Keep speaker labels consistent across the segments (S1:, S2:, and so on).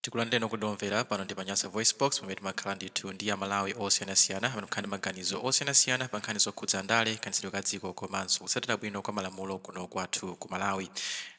S1: Tikulandeni kudomvera pano ndi Panyasa Voice Box pamene timakhala ndithu ndi Amalawi osiyanasiyana pamene kukhale maganizo osiyanasiyana pa nkhani zokhudza ndale kanitsidwe ka dziko komanso kutsatira bwino kwa malamulo kuno kwathu ku Malawi.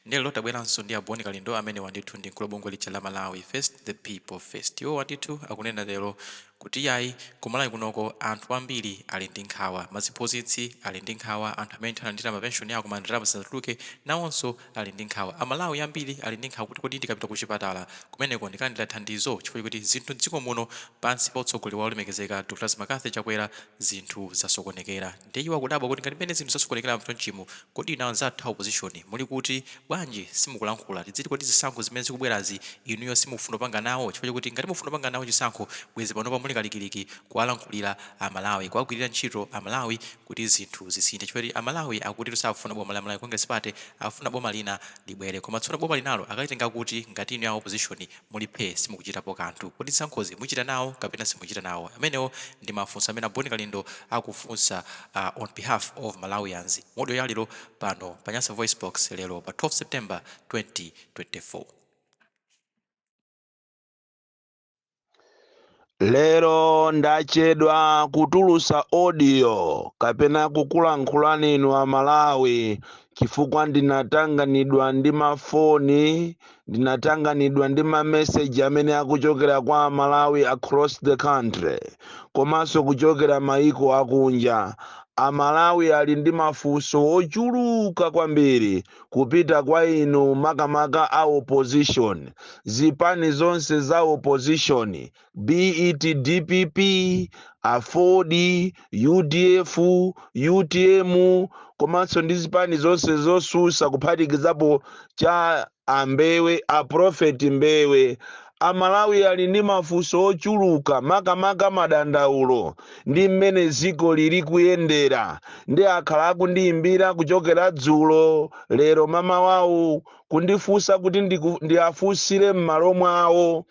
S1: Lero tabweranso ndi Boni Kalindo amene wandithu ndi mkulu wa bungwe la Malawi First the People First. Iwo wandithu akunena lero kuti yayi ku Malawi kunoko anthu ambiri ali ndi nkhawa, maziphunzitsi ali ndi nkhawa, anthu amene analandira mapenshoni awo koma ndalama sanatuluke nawonso ali ndi nkhawa. Amalawi ambiri ali ndi nkhawa kuti kodi ndikapita ku chipatala kumeneko ndikalandira thandizo chifukwa kuti zinthu m'dziko muno pansi pa utsogoleri wa olemekezeka Dr. Makathe Chakwera zinthu zasokonekera. Ndiye iwo akudabwa kuti ngati pamene zinthu zasokonekera mchimo kodi ina anzathu opposition muli kuti bwanji simukulankhula tidziti kodi zisankho zimene zikubwerazi inuyo simufuna panga nawo chifukwa kuti ngati mufuna panga nawo chisankho bwezi panopa muli kalikiliki kuwalankhulira Amalawi kuwagwirira ntchito Amalawi kuti zinthu zisinthe chifukwa kuti Amalawi akuti safuna boma la Malawi Congress Party afuna boma lina libwere koma tsono boma linalo akaitenga kuti ngati inu ya opposition mulipe simukuchitapo kanthu kodi zisankhozi muchita nawo kapena simuchita nawo. Amenewo ndi mafunso amene Boni Kalindo akufunsa on behalf of Malawians modo yaliro pano Panyasa Voice Box lero pa 12 September 2024.
S2: Lero ndachedwa kutulusa audio kapena kukulankhulani inu Amalawi chifukwa ndinatanganidwa ndi mafoni, ndinatanganidwa ndi message amene akuchokera kwa Amalawi across the country komanso kuchokera maiko akunja. Amalawi ali ndi mafunso ochuluka kwambiri kupita kwa inu makamaka a opposition, zipani zonse za opposition, be it DPP, Afodi, UDF, UTM, komanso ndi zipani zonse zosusa kuphatikizapo cha Ambewe, a Prophet Mbewe. Amalawi ali ndi mafunso ochuluka makamaka madandaulo ndi mmene ziko lili kuyendera. Ndi akhala akundiyimbira kuchokera dzulo lero mama wawo kundifunsa kuti ndiafunsire m'malo mwawo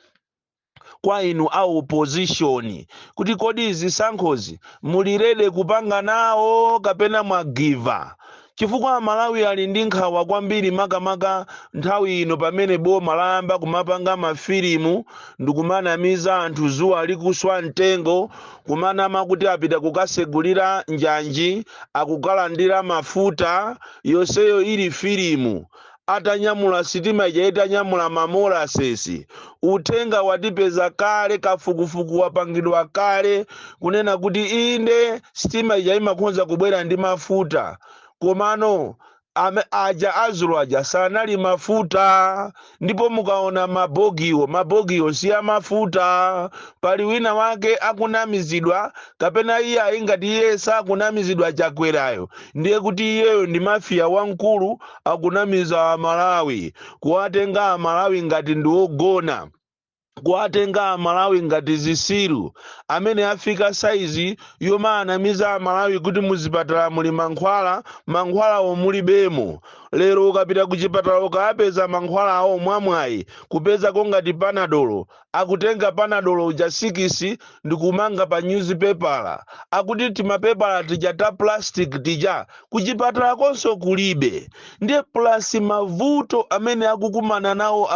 S2: kwa inu a opposition kuti kodi zisankhozi mulirede kupanga nawo kapena mwagiva. Chifukwa Amalawi ali ndi nkhawa kwambiri makamaka nthawi ino pamene boma layamba kumapanga mafilimu ndikumanamiza anthu zuwa likuswa mtengo, kumanama kuti apita kukasegulira njanji akukalandira mafuta, yonseyo ili filimu. Atanyamula sitima ija itanyamula mamolasesi, uthenga watipeza kale, kafukufuku wapangidwa kale kunena kuti inde sitima ija imakhonza kubwera ndi mafuta. Komano aja azulu aja sanali mafuta, ndipo mukaona mabogiwo siya mafuta. Pali wina wake akunamizidwa kapena iye ayingati iye sakunamizidwa Chakwerayo, ndiye kuti iyeyo ndi mafia wankulu akunamiza Amalawi, kuwatenga Amalawi ngati ndiwogona, kuwatenga Amalawi ngati zisilu amene afika saizi yoma anamiza Amalawi kuti muzipatala muli mankhwala mulibemo. Lero ukapita kuchipatala ukapeza mankhwala awo mwamwayi kupeza ngati panadolo, akutenga panadolo uja 6 ndikumanga pa newspaper, akuti timapepala tija ta plastic tija kuchipatala konso kulibe. Ndiye plus mavuto amene akukumana nawo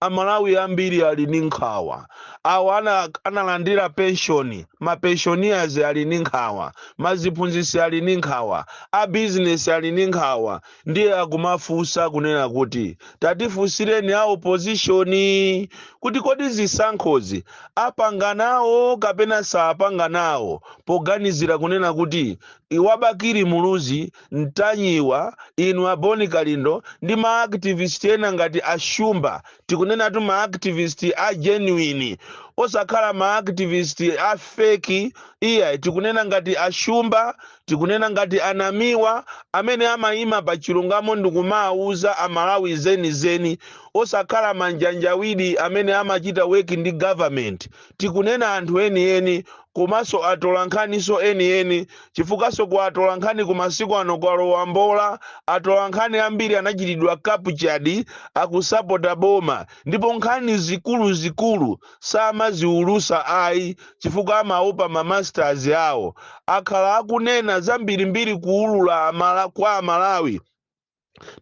S2: Amalawi ambiri ali ndi nkhawa. Awo analandira pensioni, mapensioniers ali ndi nkhawa, maziphunzitsi ali ndi nkhawa, a business ali ndi nkhawa. Ndiye akumafunsa kunena kuti tatifunsireni a opposition kuti kodi zisankhozi apanga nawo kapena saapanga nawo, poganizira kunena kuti iwabakiri muluzi mtanyiwa inu a Boni Kalindo ndi ma activist ena ngati Ashumba. Tikunena tu ma activist a genuine, osakhala ma activist a fake. Iya tikunena ngati Ashumba, tikunena ngati Anamiwa amene amayima pa chilungamo ndikumauza Amalawi zeni, osakhala manjanjawidi amene amachita work ndi government. Tikunena anthu eni komanso atolankhaniso eni chifukaso kwa atolankhani kumasiku ano kwa Lowambola, atolankhani ambiri anachitidwa captured akusapota boma, ndipo nkhani zikulu samaziulusa ayi chifukwa amaopa mamasters awo. Akhala akunena zambirimbiri kuulula kwa Amalawi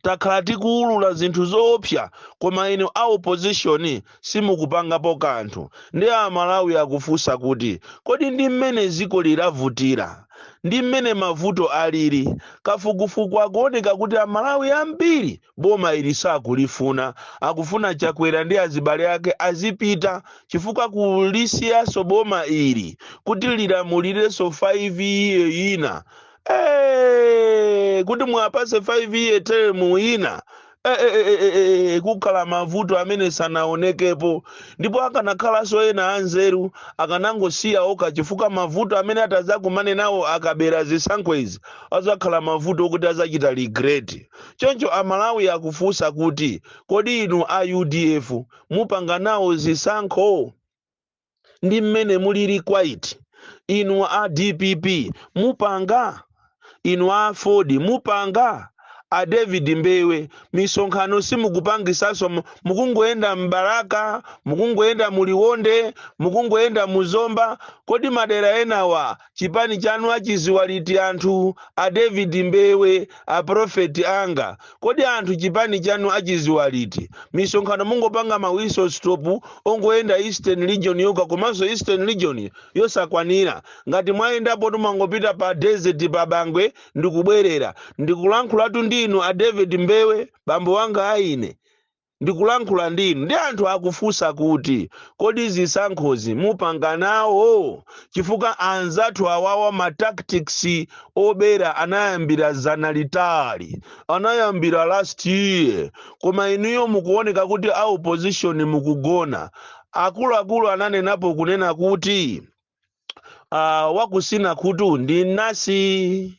S2: takhala tikuwulula zinthu zoopsa koma inu a opposition simukupangapo kanthu. Ndi Amalawi akufunsa kuti kodi ndi mmene dziko lilavutira ndi mmene mavuto alili, kafukufuku akuoneka kuti Amalawi ambiri boma ili sakulifuna, akufuna Chakwera ndi azibale ake azipita chifukwa kulisiyaso boma ili kuti lilamulirenso 5 year ina. Kuti mwapase 5 year term ina kukhala mavuto amene sanaonekepo, ndipo akanakhalanso ena anzeru akanangosiya okha chifukwa mavuto amene atazakumane nawo akabera zisankho izi azakhala mavuto okuti azachita regret. Choncho Amalawi akufunsa kuti kodi inu a UDF mupanga nawo zisankho ndi mmene mulili kwaiti? Inu a DPP mupanga? Inu a Ford mupanga? A David Mbewe misonkhano simukupangisaso, mukungoenda Mbaraka, mukungoenda Muliwonde, mukungoenda Muzomba. Kodi madera enawa chipani chanu achiziwa liti anthu? A David Mbewe, a Prophet Anga, kodi anthu chipani chanu achiziwa liti? Misonkhano mungopanga mawiso stop ongoenda Eastern Region yoka, komanso Eastern Region yosakwanira. Ngati mwayendapo tumangopita pa desert pa Bangwe ndikubwerera. Ndikulankhula tu inu a David Mbewe bambo wanga aine, ndikulankhula ndinu. Ndi anthu akufunsa kuti kodi zisankhozi mupanga nawo? Chifukwa anzathu awawa ma tactics obera anayambira zana litali, anayambira last year, koma inuyo mukuoneka kuti a opposition mukugona. Akuluakulu ananenapo kunena kuti wakusina khutu ndi nasi,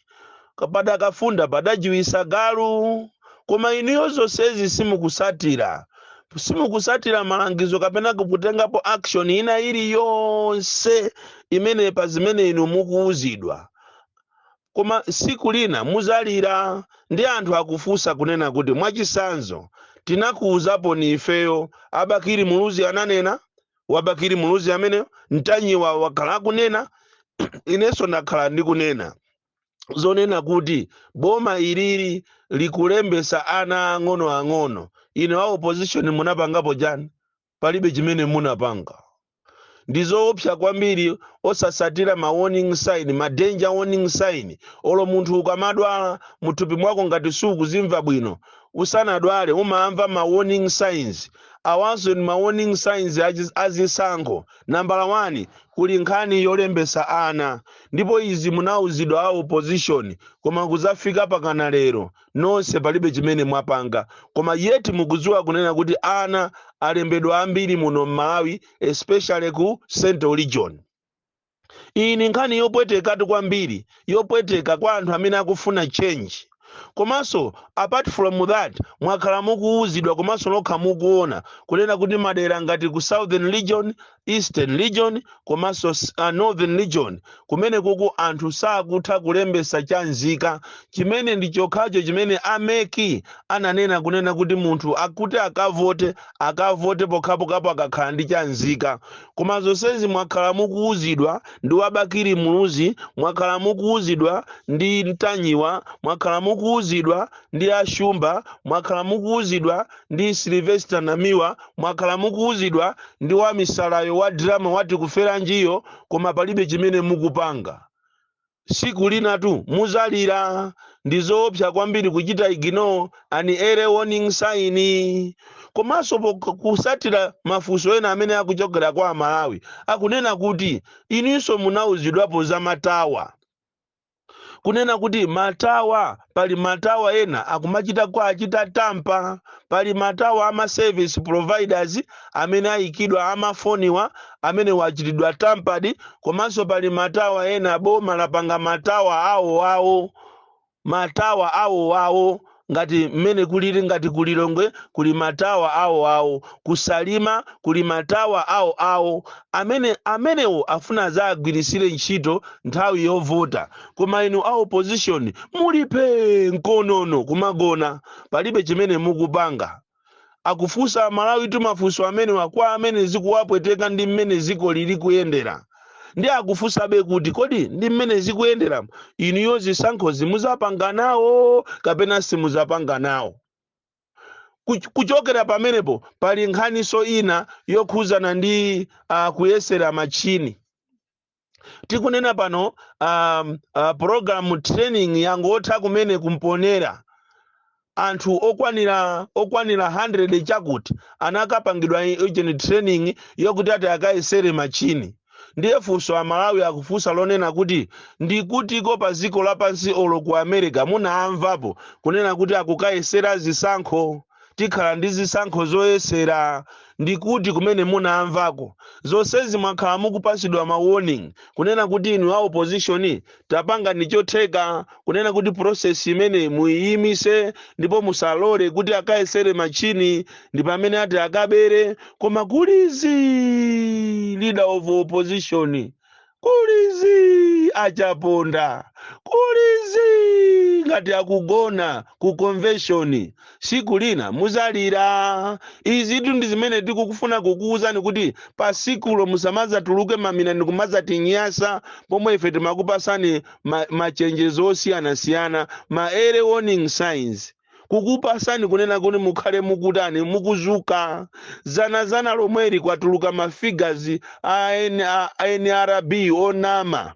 S2: kapada kafunda padajiwisa galu. Koma inuyo zonsezi simukusatira malangizo kapena kutengapo action ina ili yonse imene pa zimene inu mukuuzidwa. Koma siku lina muzalira. Ndi anthu akufunsa kunena kuti mwachisanzo tinakuuzapo ni ifeyo. Abakiri Muluzi ananena, wabakiri Muluzi amene Ntanyiwa wakhala kunena, ineso ndakhala ndikunena zonena kuti boma ilili likulembesa ana ang'ono. Inu a opposition munapangapo jani? Palibe chimene munapanga. Ndizoopsa kwambiri osasatira ma warning sign, ma danger warning sign. Olo munthu ukamadwala muthupi mwako ngati sukuzimva bwino, usanadwale umaamva ma warning signs. Awanso ni ma warning signs azisankho. Number 1, kuli nkhani yolembesa ana. Ndipo izi munauzidwa a opposition, koma kuzafika pakana lero nonse palibe chimene mwapanga. Koma yeti mukudziwa kunena kuti ana alembedwa ambiri muno Malawi, especially ku Central Region. Iyi ni nkhani yopwetekatu kwambiri, yopweteka kwa anthu amene akufuna change. Komanso apart from that mwakhala mukuuzidwa komanso nokha mukuona kunena kuti madera ngati ku Southern Region, Eastern Region, komanso Northern Region kumene kuku anthu sakutha kulembesa chanzika. Chimene ndi chokhacho chimene ameki ananena kunena kuti munthu akuti akavote pokhapokapo akakhala ndi chanzika. Koma zonsezi mwakhala mukuuzidwa ndi wabakiri Muluzi, mwakhala mukuuzidwa ndi Ntanyiwa, mwakhala mukuuzidwa ndi Ashumba, mwakhala mukuuzidwa ndi Sylvester Namiwa, mwakhala mukuuzidwa ndi wa Misalayo wa drama wati kufera njiyo, koma palibe chimene mukupanga. Siku lina tu muzalira. Ndizoopsa kwambiri kuchita ignore ani early warning sign. Komanso kusatira mafunso ena amene akuchokera kwa Malawi akunena kuti ininso munauzidwapo za matawa. Kunena kuti matawa, pali matawa ena akumachita kwa achita tampa, pali matawa ama service providers amene ayikidwa amafoniwa amene wachitidwa tampadi, komanso pali matawa ena boma lapanga matawa awo ngati mmene kulili ngati kulilongwe kuli matawa awo, kusalima kuli matawa awo amenewo afuna zagwirisire ntchito nthawi yovota. Koma inu a opposition mulipe nkonono kumagona, palibe chimene mukupanga. Akufunsa Malawi tu mafunso amene wakwa amene zikuwapweteka ndi mmene ziko lili kuyendera. ndi akufunsabe kuti kodi ndi mmene zikuyendera inuyo zisankho zimuzapanga nawo kapena simuzapanga nawo. Kuchokera pamenepo pali nkhaniso ina yokhuzana ndi kuyesera machini. Tikunena pano program training yangotha kumene kumponera anthu okwanira 100 chakuti anakapangidwa agent training yokuti ati akayesere machini. Ndiye funso amalawi akufunsa lonena kuti ndikutiko pa dziko lapansi olo ku America munaamvapo kunena kuti akukayesera zisankho, tikhala ndi zisankho zoyesera, ndikuti kumene munaamvako. Zonsezi mwakhala mukupasidwa ma warning kunena kuti inu a opposition tapanga ndichotheka kunena kuti process imene muyimise ndipo musalole kuti akayesere machini ndi pamene ati akabere. Koma kulizi leader of opposition, kulizi achaponda, kulizi ngati akugona ku convention, siku lina muzalira. Izi ndi zimene tikukufuna kukuwuzani kuti pa sikulo musamaza tuluke mamina ndikumaza tinyasa pomwe ife timakupasani machenjezo osiyana-siyana, ma early warning signs kukupasani kunena kuti mukhale mukutani mukuzuka. Zana lomweri kwatuluka mafigures a NRB onama,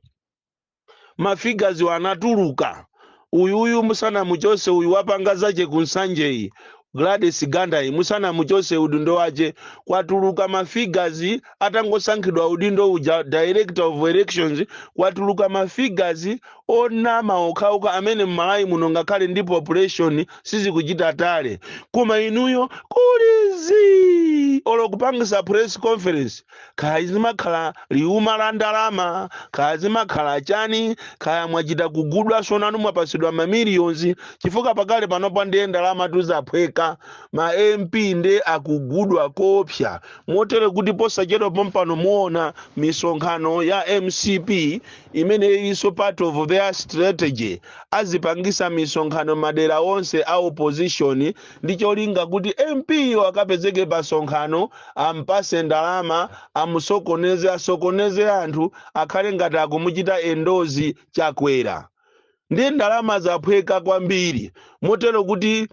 S2: mafigures wanatuluka. Uyuyu musana muchose uyu wapanga zache kunsanjeyi Gladys Gandai musana muchose udindo wache kwatuluka mafigures atangosankhidwa udindo uja director of elections kwatuluka mafigures onama okauka amene mmalawi muno ngakhale ndi population sizi kuchita tale. Koma inuyo kulizi olokupangisa press conference kaya zimakhala liuma la ndalama, kaya zimakhala chani, kaya mwachita kugudwa sonanu mwapasidwa ma millions chifukwa pakale panopo ndiye ndalama tuzaphweka. Ma MP nde akugudwa kopya motere kuti posachedwa pompano muona misonkhano ya MCP imene iso part of their strategy azipangisa misonkhano madera onse a opposition ndicholinga kuti MP wakapezeke pasonkhano ampase ndalama asokoneze anthu akhale ngati akumuchita endozi chakwera. Ndi ndalama zaphweka kwambiri motero kuti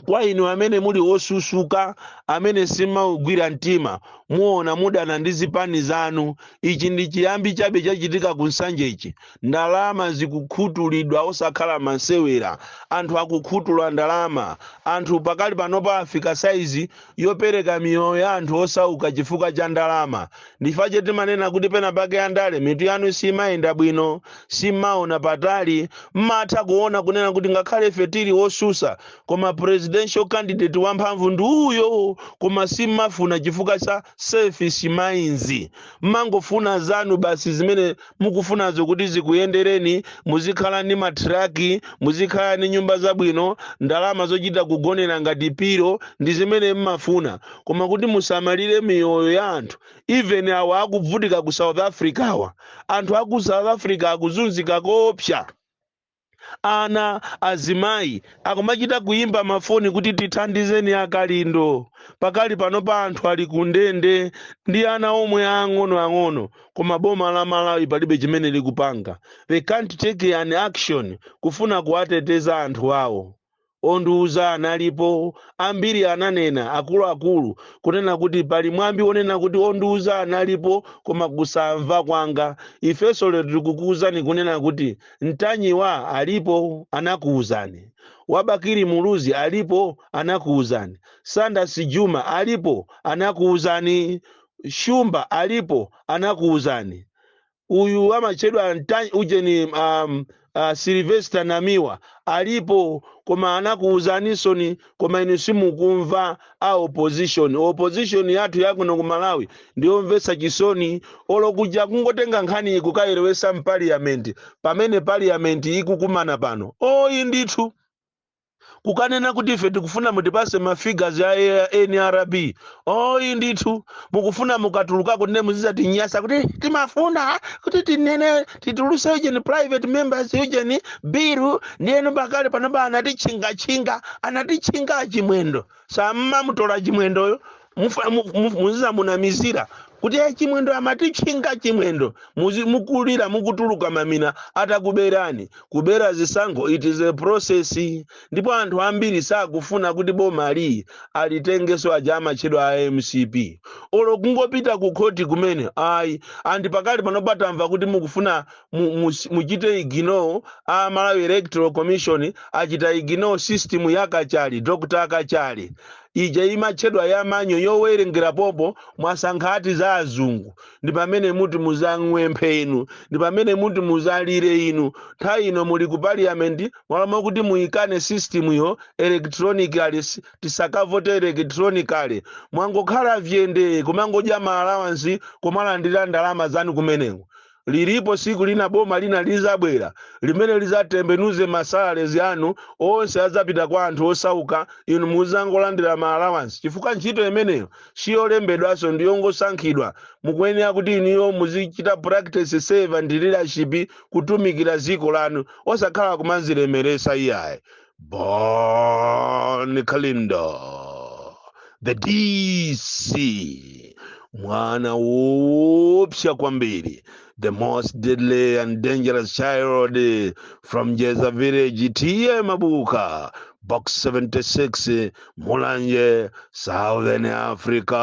S2: kwa inu amene muli osusuka amene simaugwira mtima muona mudana ndi zipani zanu, ichi ndi chiyambi chabe chachitika kunsanjechi. Ndalama zikukhutulidwa osakhala masewera, anthu akukhutula ndalama, anthu pakali panopa afika saizi yopereka miyoyo ya anthu osauka chifukwa cha ndalama. Ndifache timanena kuti pena pake andale mitu yanu simayenda bwino, simaona patali, mmatha kuona kunena kuti ngakhale ife tili osusa koma presidential candidate wamphamvu ndi uyo, koma simafuna chifukwa cha selfish minds. Mangofuna zanu basi zimene mukufunazo kuti zikuyendereni, muzikhala ndi matraki, muzikhala ndi nyumba zabwino, ndalama zochita kugonera ngati piro ndi zimene mmafuna. Koma kuti musamalire miyoyo ya anthu, even awa akuvutika ku South Africa awa, anthu aku South Africa akuzunzika kopya. Ana azimayi akumachita kuimba mafoni kuti tithandizeni akalindo. Pakali panopa anthu ali kundende ndi ana omwe ang'ono koma boma la Malawi palibe chimene likupanga. They can't take an action kufuna kuwateteza anthu awo. Onduza analipo, ambiri ananena akuluakulu kunena kuti pali mwambi onena kuti onduza analipo koma kusamva kwanga. Ifeso lero tikukuwuzani kunena kuti Ntanyiwa alipo anakuwuzani, Wabakiri Muluzi alipo anakuwuzani, Sanders Juma alipo anakuwuzani, Shumba alipo anakuwuzani. Uyu amachedwa ujeni Sylvester Namiwa alipo koma anakuwuzanisoni koma inu simukumva a opposition yathu yakuno ku Malawi ndiyomvetsa chisoni olokuja kungotenga nkhani kukayerewesa mparliament pamene parliament ikukumana pano. Oyi ndithu kukanena kuti ife tikufuna mutipase mafigures ya NRB. Oyi ndithu mukufuna mukatulukako ndi muzizati nyasa kuti timafuna kuti tinene tituluse ujeni private members ujeni biru ndiyeno bakale panoba anatichinga chimwendo. Samma mutola chimwendoyo muziza munamizira kuti chimwendo amatichinga chimwendo mukulira mukutuluka mamina atakuberani kubera zisankho it is a process ndipo anthu ambiri sakufuna kuti boma alitengeso aja amatchedwa a MCP olo kungopita ku khoti kumene ayi andi pakali panopatamva kuti mukufuna muchite ignore a Malawi Electoral Commission achita ignore system yakachali Dr. Akachali ija imatchedwa ya manyo yowerengera popo mwasankhati za azungu ndi pamene muti muzamwemphe inu ndi pamene muti muzalire inu nthawi ino muli ku parliament mwalamo kuti muyikane system yo electronically tisakavote electronically mwangokhala vyende kumangodya ma allowance kumalandira ndalama zanu kumeneko lilipo siku lina boma lina lizabwera limene lizatembenuze masalary anu onse azapita kwa anthu osauka inu muzangolandira ma allowance chifukwa ntchito imeneyo siyolembedwaso ndiyongosankhidwa mukuyenera kuti iniyo muzichita practice servant leadership kutumikira ziko lanu osakhala kumanzilemeresa iyayi Bon Kalindo the DC mwana wopsya kwambiri the most deadly and dangerous child from Jeza village T.A. Mabuka box 76 Mulanje Southern Africa.